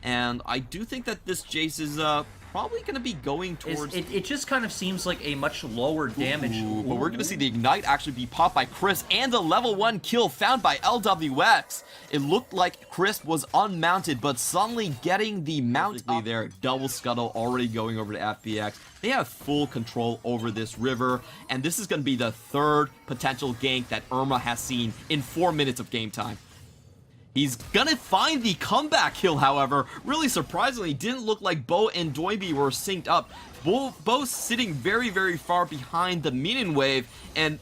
And I do think that this Jace is probably going to be going towards... It just kind of seems like a much lower damage. But we're going to see the Ignite actually be popped by Crisp and a level 1 kill found by LWX. It looked like Crisp was unmounted, but suddenly getting the mount up there. Double Scuttle already going over to FPX. They have full control over this river, and this is going to be the third potential gank that Irma has seen in 4 minutes of game time. He's gonna find the comeback kill, however. Really surprisingly, didn't look like Bo and Doinby were synced up. Both sitting very, very far behind the minion wave. And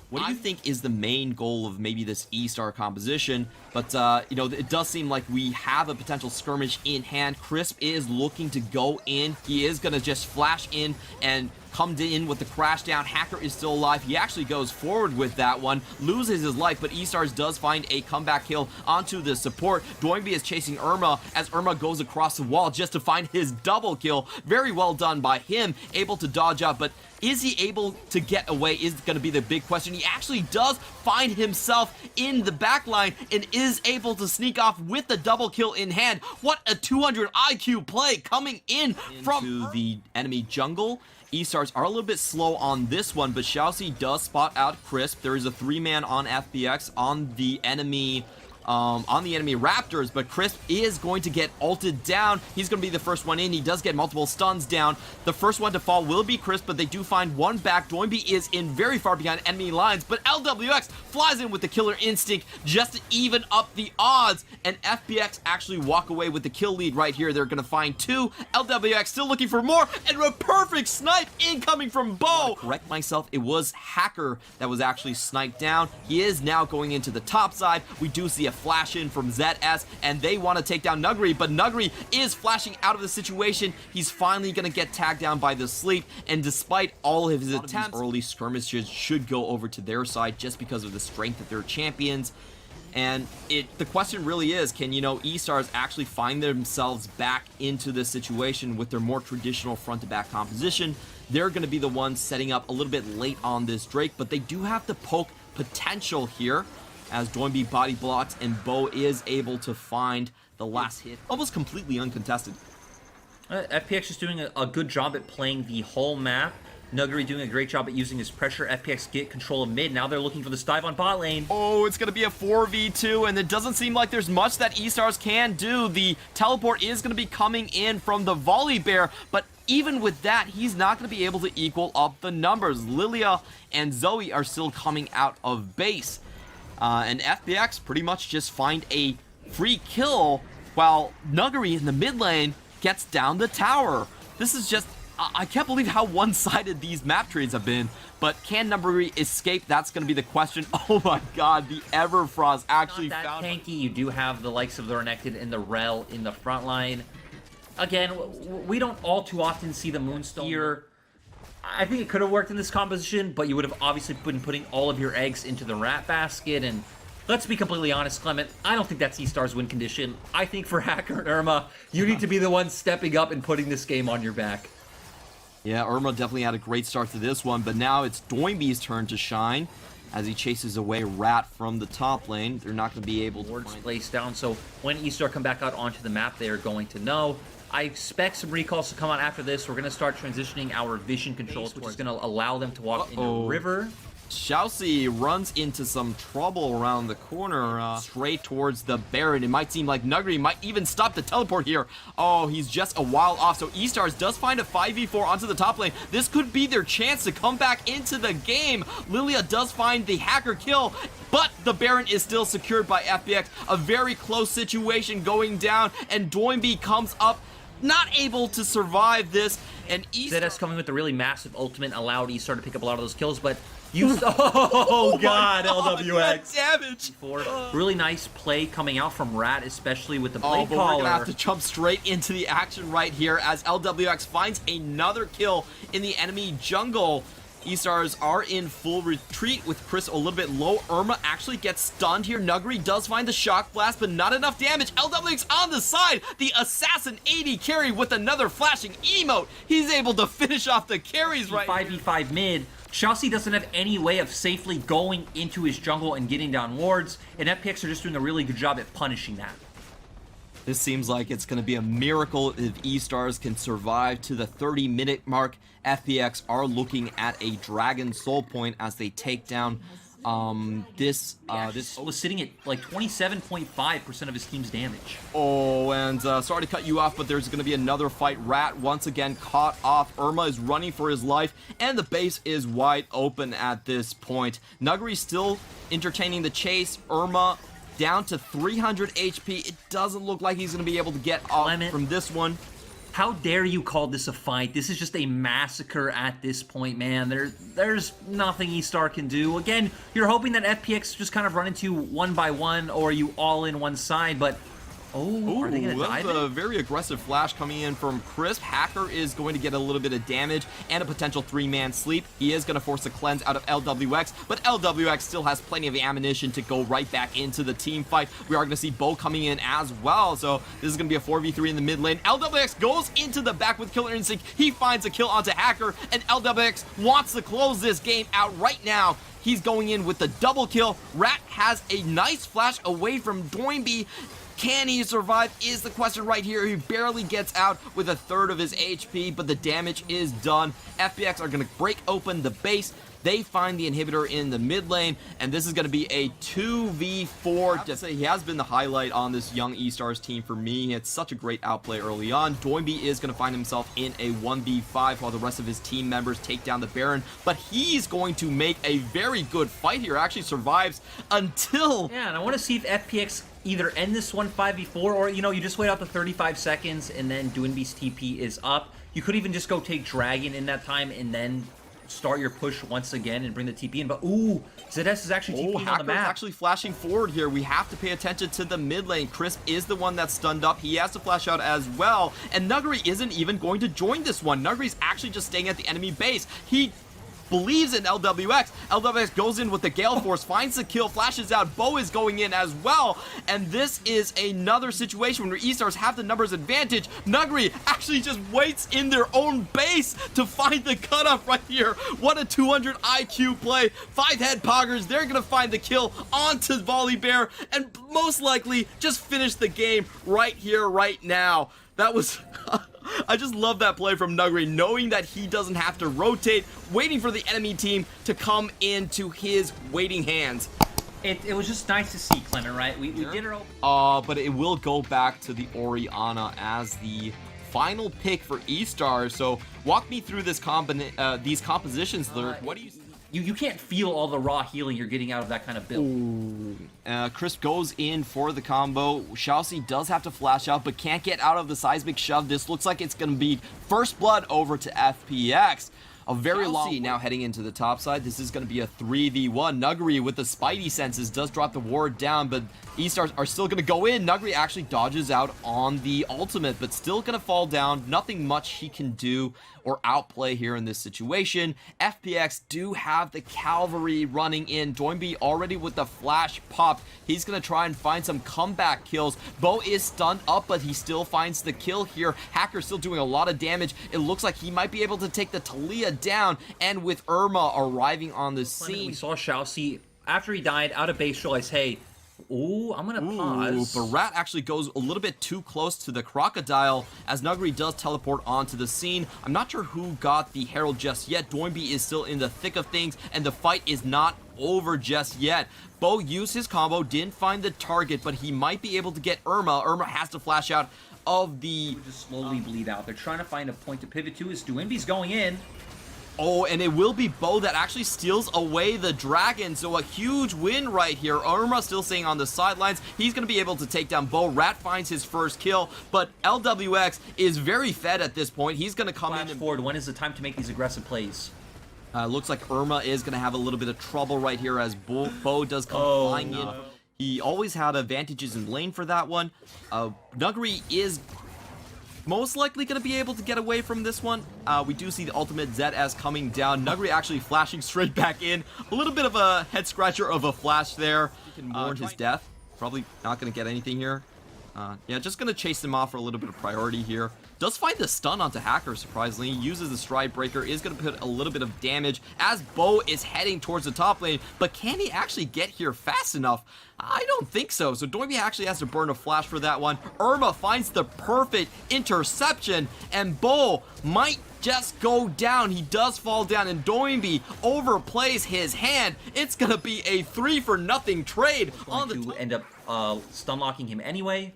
what do you think is the main goal of maybe this eStar composition? But, you know, it does seem like we have a potential skirmish in hand. Crisp is looking to go in. He is gonna just flash in and come in with the crash down. Hacker is still alive. He actually goes forward with that one, loses his life, but eStars does find a comeback kill onto the support. Doinby is chasing Irma as Irma goes across the wall just to find his double kill. Very well done by him, able to dodge out, but is he able to get away is going to be the big question. He actually does find himself in the back line and is able to sneak off with the double kill in hand. What a 200 IQ play coming in from the enemy jungle. eStars are a little bit slow on this one, but Xiaoxi does spot out Crisp. There is a 3-man on FPX on the enemy Raptors, but Crisp is going to get ulted down. He's going to be the first one in. He does get multiple stuns down. The first one to fall will be Crisp, but they do find one back. Doinby is in very far behind enemy lines, but LWX flies in with the killer instinct just to even up the odds, and FPX actually walk away with the kill lead right here. They're going to find 2. LWX still looking for more, and a perfect snipe incoming from Bo. Correct myself, it was Hacker that was actually sniped down. He is now going into the top side. We do see a flash in from ZS, and they want to take down Nuguri, but Nuguri is flashing out of the situation. He's finally going to get tagged down by the sleep, and despite all of his attempts, early skirmishes should go over to their side just because of the strength of their champions. And the question really is, can, you know, eStars actually find themselves back into this situation with their more traditional front-to-back composition? They're going to be the ones setting up a little bit late on this Drake, but they do have the poke potential here, as Doinby body blocks and Bo is able to find the last hit, almost completely uncontested. FPX is doing a good job at playing the whole map. Nuguri doing a great job at using his pressure. FPX get control of mid. Now they're looking for this dive on bot lane. Oh, it's going to be a 4v2, and it doesn't seem like there's much that eStars can do. The teleport is going to be coming in from the Volley Bear, but even with that, he's not going to be able to equal up the numbers. Lilia and Zoe are still coming out of base. And FPX pretty much just find a free kill while Nuguri in the mid lane gets down the tower. This is just, I can't believe how one-sided these map trades have been, but can Nuguri escape? That's going to be the question. Oh my god, the Everfrost actually found... tanky. You do have the likes of the Renekton and the Rel in the front line. Again, we don't all too often see the Moonstone here. I think it could have worked in this composition, but you would have obviously been putting all of your eggs into the rat basket, and let's be completely honest, Clement, I don't think that's eStar's win condition. I think for Hacker and Irma, you need to be the one stepping up and putting this game on your back. Yeah, Irma definitely had a great start to this one, but now it's Doinby's turn to shine as he chases away Rat from the top lane. They're not going to be able to Wards placed down, so when eStar come back out onto the map, they are going to know. I expect some recalls to come out after this. We're going to start transitioning our vision controls, which is going to allow them to walk in the river. Xiaoxi runs into some trouble around the corner, straight towards the Baron. It might seem like Nuguri might even stop the teleport here. Oh, he's just a while off. So eStars does find a 5v4 onto the top lane. This could be their chance to come back into the game. Lilia does find the Hacker kill, but the Baron is still secured by FPX. A very close situation going down, and Doinby comes up, not able to survive this, and ZS coming with the really massive ultimate allowed eStar to pick up a lot of those kills, but you... oh god, LWX. Damage! Really nice play coming out from Rat, especially with the blade but collar. we're gonna have to jump straight into the action right here as LWX finds another kill in the enemy jungle. eStars are in full retreat with Chris a little bit low. Irma actually gets stunned here. Nuguri does find the shock blast, but not enough damage. LWX on the side. The assassin 80 carry with another flashing emote. He's able to finish off the carries right 5v5 mid. Xiaoxi doesn't have any way of safely going into his jungle and getting down wards, and FPX are just doing a really good job at punishing that. This seems like it's going to be a miracle if eStars can survive to the 30-minute mark. FPX are looking at a Dragon Soul Point as they take down this was sitting at like 27.5% of his team's damage. Oh, and sorry to cut you off, but there's going to be another fight. Rat once again caught off. Irma is running for his life, and the base is wide open at this point. Nuguri still entertaining the chase. Irma down to 300 HP. It doesn't look like he's going to be able to get off from this one. How dare you call this a fight? This is just a massacre at this point, man. There's nothing eStar can do. Again, you're hoping that FPX just kind of run into one by one, or you all in one side, but are they gonna die? That's a very aggressive flash coming in from Crisp. Hacker is going to get a little bit of damage and a potential 3-man sleep. He is going to force a cleanse out of LWX, but LWX still has plenty of ammunition to go right back into the team fight. We are going to see Bo coming in as well, so this is going to be a 4v3 in the mid lane. LWX goes into the back with Killer Instinct. He finds a kill onto Hacker, and LWX wants to close this game out right now. He's going in with the double kill. Rat has a nice flash away from Doinby. Can he survive is the question right here. He barely gets out with a third of his HP, but the damage is done. FPX are going to break open the base. They find the inhibitor in the mid lane, and this is going to be a 2v4. He has been the highlight on this young eStars team for me. It's such a great outplay early on. Doinby is going to find himself in a 1v5 while the rest of his team members take down the Baron, but he's going to make a very good fight here. Actually survives until... Yeah, and I want to see if FPX either end this one 5v4, or, you know, you just wait out the 35 seconds and then Doinby's TP is up. You could even just go take Dragon in that time and then start your push once again and bring the TP in. But ooh, ZS is actually TPing on the map. Actually flashing forward here. We have to pay attention to the mid lane. Crisp is the one that's stunned up. He has to flash out as well. And Nuguri isn't even going to join this one. Nuguri's actually just staying at the enemy base. He believes in LWX. LWX goes in with the Gale Force, finds the kill, flashes out. Bo is going in as well. And this is another situation where eStars have the numbers advantage. Nuguri actually just waits in their own base to find the cutoff right here. What a 200 IQ play. 5 head poggers. They're going to find the kill onto Volley Bear and most likely just finish the game right here, right now. That was... I just love that play from Nuguri, knowing that he doesn't have to rotate, waiting for the enemy team to come into his waiting hands. It was just nice to see, Clement, right? We did it all. But it will go back to the Orianna as the final pick for eStars. So walk me through this these compositions, Lurk. What do you... You can't feel all the raw healing you're getting out of that kind of build. Crisp goes in for the combo. Xiaoxi does have to flash out, but can't get out of the seismic shove. This looks like it's going to be first blood over to FPX. A very long now heading into the top side. This is going to be a 3v1. Nuguri with the Spidey senses does drop the ward down, but eStars are still going to go in. Nuguri actually dodges out on the ultimate, but still going to fall down. Nothing much he can do or outplay here in this situation. FPX do have the cavalry running in. Doinby already with the flash pop. He's going to try and find some comeback kills. Bo is stunned up, but he still finds the kill here. Hacker still doing a lot of damage. It looks like he might be able to take the Talia down, and with Irma arriving on the scene. We saw Xiaoxi, after he died, out of base, realize, hey, ooh, I'm gonna pause. But Rat actually goes a little bit too close to the crocodile as Nuguri does teleport onto the scene. I'm not sure who got the Herald just yet. Doinby is still in the thick of things, and the fight is not over just yet. Bo used his combo, didn't find the target, but he might be able to get Irma. Irma has to flash out of the... Just slowly bleed out. They're trying to find a point to pivot to as Doinby's going in. Oh, and it will be Bo that actually steals away the dragon, so a huge win right here. Irma still staying on the sidelines. He's going to be able to take down Bo. Rat finds his first kill, but LWX is very fed at this point. He's going to come in and... forward. When is the time to make these aggressive plays? Looks like Irma is going to have a little bit of trouble right here as Bo does come flying in. He always had advantages in lane for that one. Nuguri is... most likely going to be able to get away from this one. We do see the ultimate ZS coming down. Nuguri actually flashing straight back in. A little bit of a head scratcher of a flash there. He can warn his death. Probably not going to get anything here. Yeah, just gonna chase him off for a little bit of priority here. Does find the stun onto Hacker, surprisingly. Uses the Stride Breaker, is gonna put a little bit of damage as Bo is heading towards the top lane. But can he actually get here fast enough? I don't think so. So Doinby actually has to burn a flash for that one. Irma finds the perfect interception, and Bo might just go down. He does fall down, and Doinby overplays his hand. It's gonna be a 3-for-0 trade on the to end up stun locking him anyway.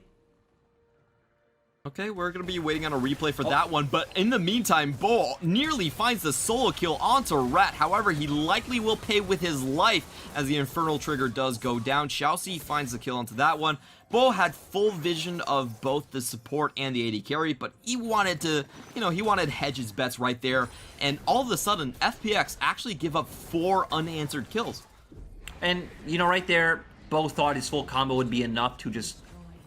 Okay, we're going to be waiting on a replay for that one, but in the meantime, Bo nearly finds the solo kill onto Rat. However, he likely will pay with his life as the Infernal Trigger does go down. Xiaoxi finds the kill onto that one. Bo had full vision of both the support and the AD carry, but he wanted to, he wanted to hedge his bets right there. And all of a sudden, FPX actually give up 4 unanswered kills. And, right there, Bo thought his full combo would be enough to just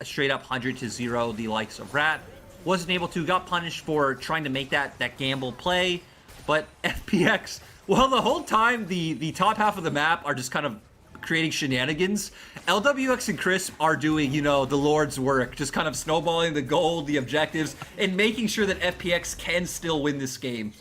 straight up 100-0 the likes of Rat. Wasn't able to, got punished for trying to make that gamble play. But FPX, well, the whole time the top half of the map are just kind of creating shenanigans. LWX and Chris are doing, the Lord's work, just kind of snowballing the gold, the objectives, and making sure that FPX can still win this game.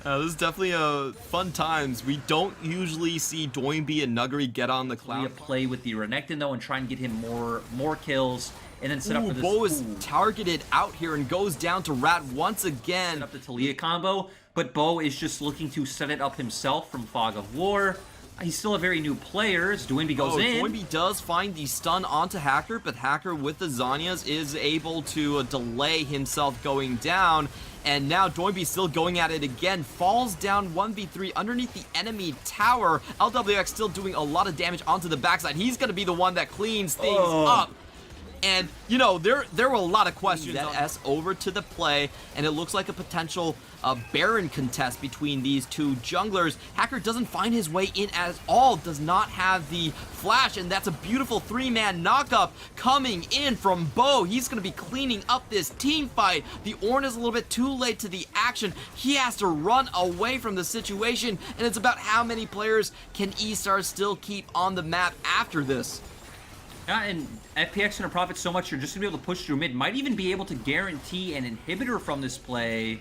This is definitely fun times. We don't usually see Doinby and Nuggery get on the cloud. Play with the Renekton though and try and get him more kills and then set up for this. Bo is targeted out here and goes down to Rat once again. Set up the Talia combo, but Bo is just looking to set it up himself from Fog of War. He's still a very new player as Doinby goes in. Doinby does find the stun onto Hacker, but Hacker with the Zanyas is able to delay himself going down. And now Doinby still going at it again, falls down 1v3 underneath the enemy tower. LWX still doing a lot of damage onto the backside. He's going to be the one that cleans things up. And, there were a lot of questions. That S over to the play, and it looks like a potential Baron contest between these two junglers. Hacker doesn't find his way in at all, does not have the flash, and that's a beautiful 3-man knockup coming in from Bo. He's going to be cleaning up this team fight. The Ornn is a little bit too late to the action. He has to run away from the situation, and it's about how many players can eStar still keep on the map after this. Yeah, and FPX gonna profit so much, you're just gonna be able to push through mid. Might even be able to guarantee an inhibitor from this play.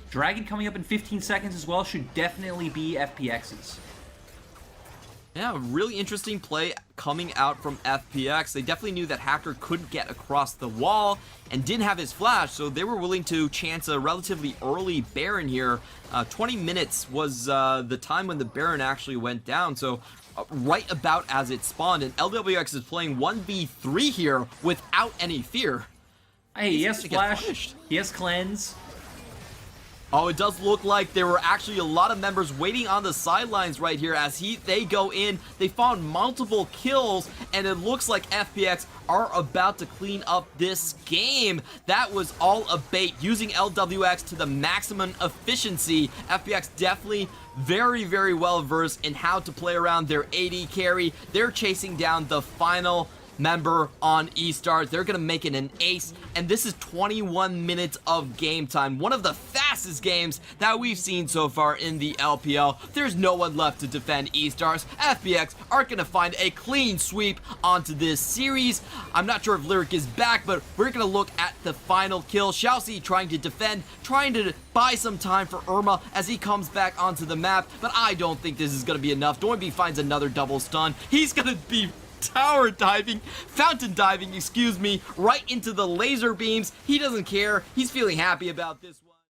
Dragon coming up in 15 seconds as well should definitely be FPX's. Yeah, really interesting play coming out from FPX. They definitely knew that Hacker couldn't get across the wall and didn't have his flash, so they were willing to chance a relatively early Baron here. 20 minutes was the time when the Baron actually went down, so right about as it spawned, and LWX is playing 1v3 here without any fear. Hey, he has flash, he has cleanse. Oh, it does look like there were actually a lot of members waiting on the sidelines right here as they go in. They found multiple kills, and it looks like FPX are about to clean up this game. That was all a bait, using LWX to the maximum efficiency. FPX definitely very, very well versed in how to play around their AD carry. They're chasing down the final member on eStar. They're gonna make it an ace, and this is 21 minutes of game time, one of the fastest games that we've seen so far in the LPL. There's no one left to defend eStars. FPX are gonna find a clean sweep onto this series. I'm not sure if Lyric is back, but we're gonna look at the final kill. Xiaoxi trying to defend, trying to buy some time for Irma as he comes back onto the map, but I don't think this is gonna be enough. Doinby finds another double stun. He's gonna be fountain diving, right into the laser beams. He doesn't care. He's feeling happy about this.